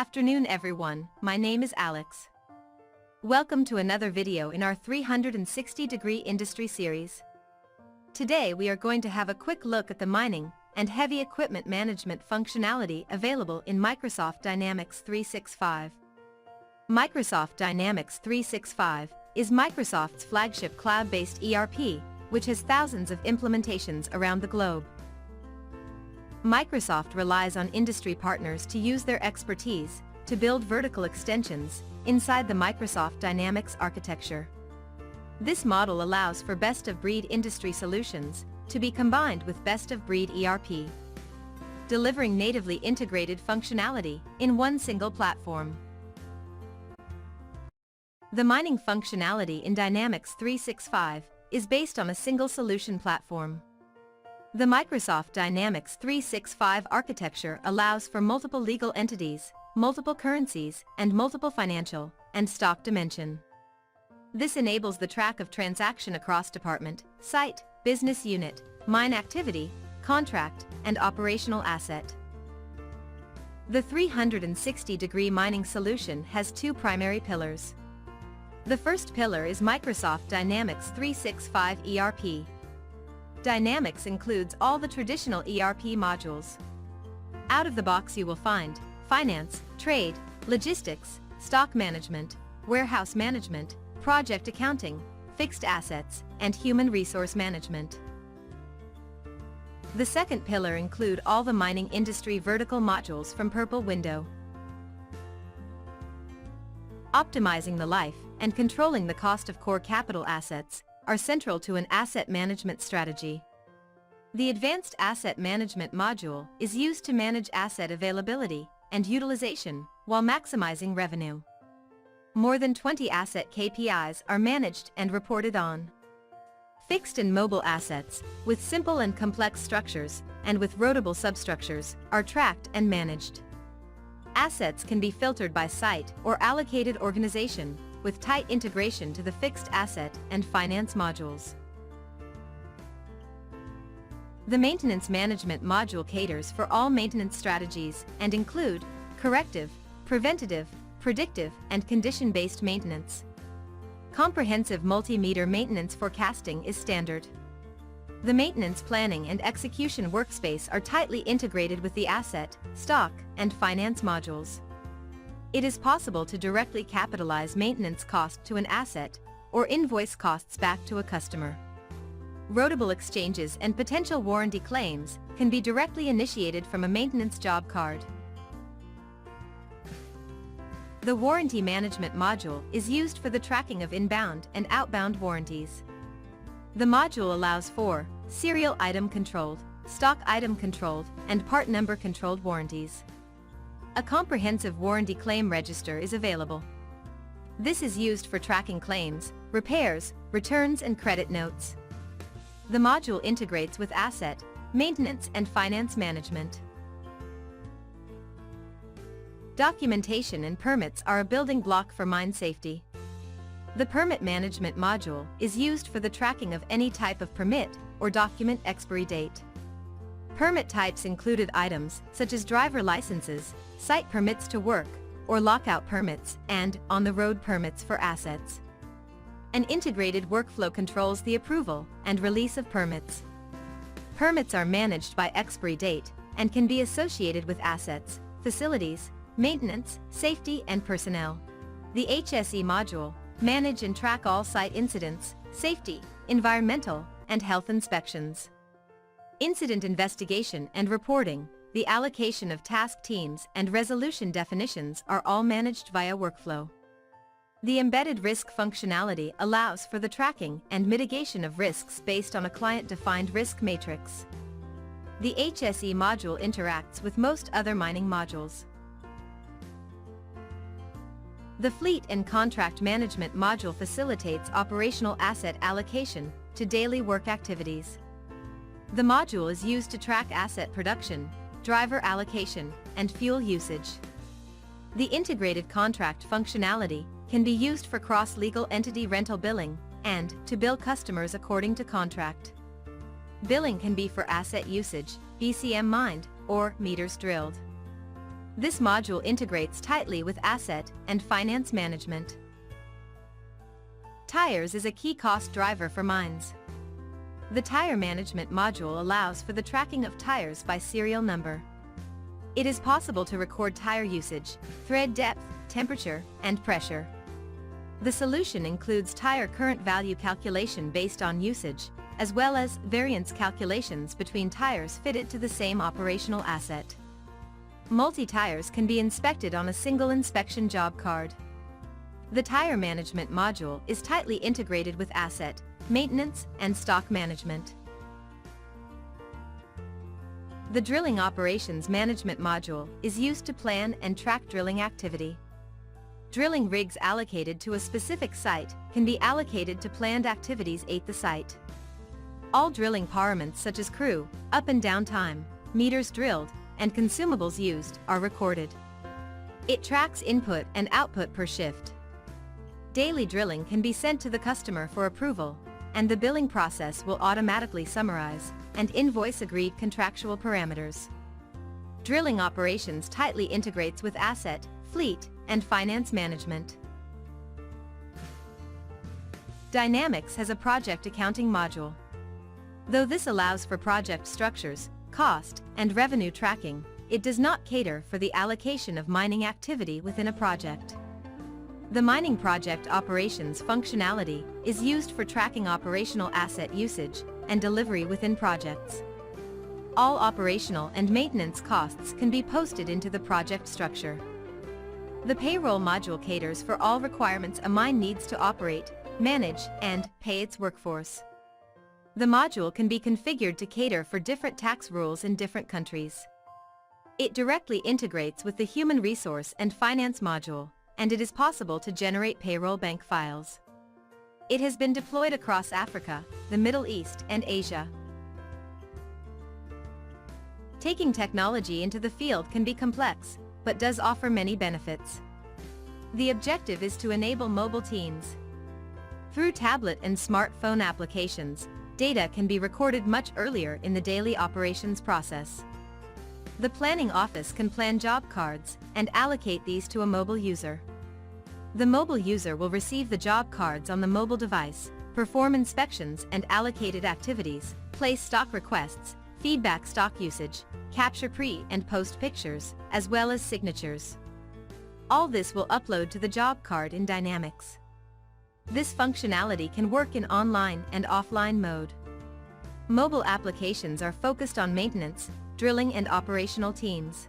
afternoon everyone, my name is Alex. Welcome to another video in our 360-degree industry series. Today we are going to have a quick look at the mining and heavy equipment management functionality available in Microsoft Dynamics 365. Microsoft Dynamics 365 is Microsoft's flagship cloud-based ERP, which has thousands of implementations around the globe. Microsoft relies on industry partners to use their expertise to build vertical extensions inside the Microsoft Dynamics architecture. This model allows for best-of-breed industry solutions to be combined with best-of-breed ERP, delivering natively integrated functionality in one single platform. The mining functionality in Dynamics 365 is based on a single solution platform. The Microsoft Dynamics 365 architecture allows for multiple legal entities, multiple currencies, and multiple financial and stock dimension. This enables the track of transaction across department, site, business unit, mine activity, contract, and operational asset. The 360-degree mining solution has two primary pillars. The first pillar is Microsoft Dynamics 365 ERP. Dynamics includes all the traditional ERP modules. Out of the box you will find finance, trade, logistics, stock management, warehouse management, project accounting, fixed assets, and human resource management. The second pillar include all the mining industry vertical modules from Purple Window. Optimizing the life and controlling the cost of core capital assets are central to an asset management strategy. The Advanced Asset Management module is used to manage asset availability and utilization while maximizing revenue. More than 20 asset KPIs are managed and reported on. Fixed and mobile assets, with simple and complex structures and with routable substructures, are tracked and managed. Assets can be filtered by site or allocated organization, with tight integration to the fixed asset and finance modules. The Maintenance Management module caters for all maintenance strategies and include corrective, preventative, predictive, and condition-based maintenance. Comprehensive multimeter maintenance forecasting is standard. The maintenance planning and execution workspace are tightly integrated with the asset, stock, and finance modules. It is possible to directly capitalize maintenance cost to an asset or invoice costs back to a customer. Routable exchanges and potential warranty claims can be directly initiated from a maintenance job card. The Warranty Management module is used for the tracking of inbound and outbound warranties. The module allows for serial item controlled, stock item controlled, and part number controlled warranties. A comprehensive warranty claim register is available. This is used for tracking claims, repairs, returns, and credit notes. The module integrates with asset, maintenance, and finance management. Documentation and permits are a building block for mine safety. The Permit Management module is used for the tracking of any type of permit or document expiry date. Permit types included items such as driver licenses, site permits to work, or lockout permits, and on-the-road permits for assets. An integrated workflow controls the approval and release of permits. Permits are managed by expiry date and can be associated with assets, facilities, maintenance, safety, and personnel. The HSE module manage and track all site incidents, safety, environmental, and health inspections. Incident investigation and reporting, the allocation of task teams, and resolution definitions are all managed via workflow. The embedded risk functionality allows for the tracking and mitigation of risks based on a client-defined risk matrix. The HSE module interacts with most other mining modules. The Fleet and Contract Management module facilitates operational asset allocation to daily work activities. The module is used to track asset production, driver allocation, and fuel usage. The integrated contract functionality can be used for cross-legal entity rental billing and to bill customers according to contract. Billing can be for asset usage, BCM mined, or meters drilled. This module integrates tightly with asset and finance management. Tires is a key cost driver for mines. The tire management module allows for the tracking of tires by serial number. It is possible to record tire usage, thread depth, temperature, and pressure. The solution includes tire current value calculation based on usage, as well as variance calculations between tires fitted to the same operational asset. Multi-tires can be inspected on a single inspection job card. The tire management module is tightly integrated with asset, maintenance, and stock management. The drilling operations management module is used to plan and track drilling activity. Drilling rigs allocated to a specific site can be allocated to planned activities at the site. All drilling paraments such as crew, up and down time, meters drilled, and consumables used are recorded. It tracks input and output per shift. Daily drilling can be sent to the customer for approval, and the billing process will automatically summarize and invoice agreed contractual parameters. Drilling operations tightly integrates with asset, fleet, and finance management. Dynamics has a project accounting module. Though this allows for project structures, cost, and revenue tracking, it does not cater for the allocation of mining activity within a project. The mining project operations functionality is used for tracking operational asset usage and delivery within projects. All operational and maintenance costs can be posted into the project structure. The payroll module caters for all requirements a mine needs to operate, manage, and pay its workforce. The module can be configured to cater for different tax rules in different countries. It directly integrates with the human resource and finance module, and it is possible to generate payroll bank files. It has been deployed across Africa, the Middle East, and Asia. Taking technology into the field can be complex, but does offer many benefits. The objective is to enable mobile teams. Through tablet and smartphone applications, data can be recorded much earlier in the daily operations process. The planning office can plan job cards and allocate these to a mobile user. The mobile user will receive the job cards on the mobile device, perform inspections and allocated activities, place stock requests, feedback stock usage, capture pre- and post pictures, as well as signatures. All this will upload to the job card in Dynamics. This functionality can work in online and offline mode. Mobile applications are focused on maintenance, drilling and operational teams.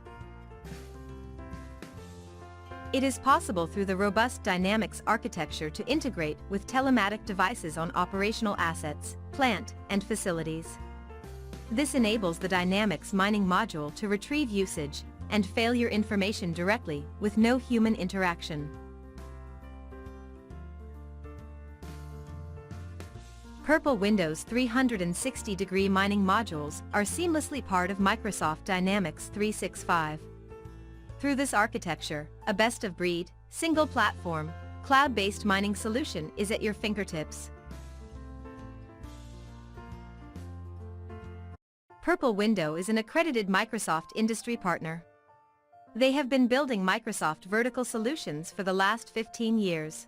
It is possible through the robust Dynamics architecture to integrate with telematic devices on operational assets, plant, and facilities. This enables the Dynamics mining module to retrieve usage and failure information directly with no human interaction. Purple Windows 360-degree mining modules are seamlessly part of Microsoft Dynamics 365. Through this architecture, a best-of-breed, single-platform, cloud-based mining solution is at your fingertips. Purple Window is an accredited Microsoft industry partner. They have been building Microsoft vertical solutions for the last 15 years.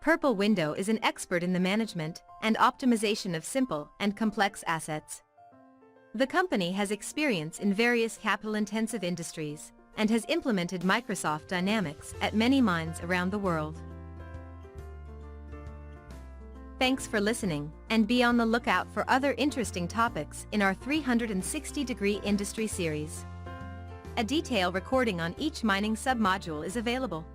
Purple Window is an expert in the management and optimization of simple and complex assets. The company has experience in various capital-intensive industries and has implemented Microsoft Dynamics at many mines around the world. Thanks for listening, and be on the lookout for other interesting topics in our 360-degree industry series. A detailed recording on each mining submodule is available.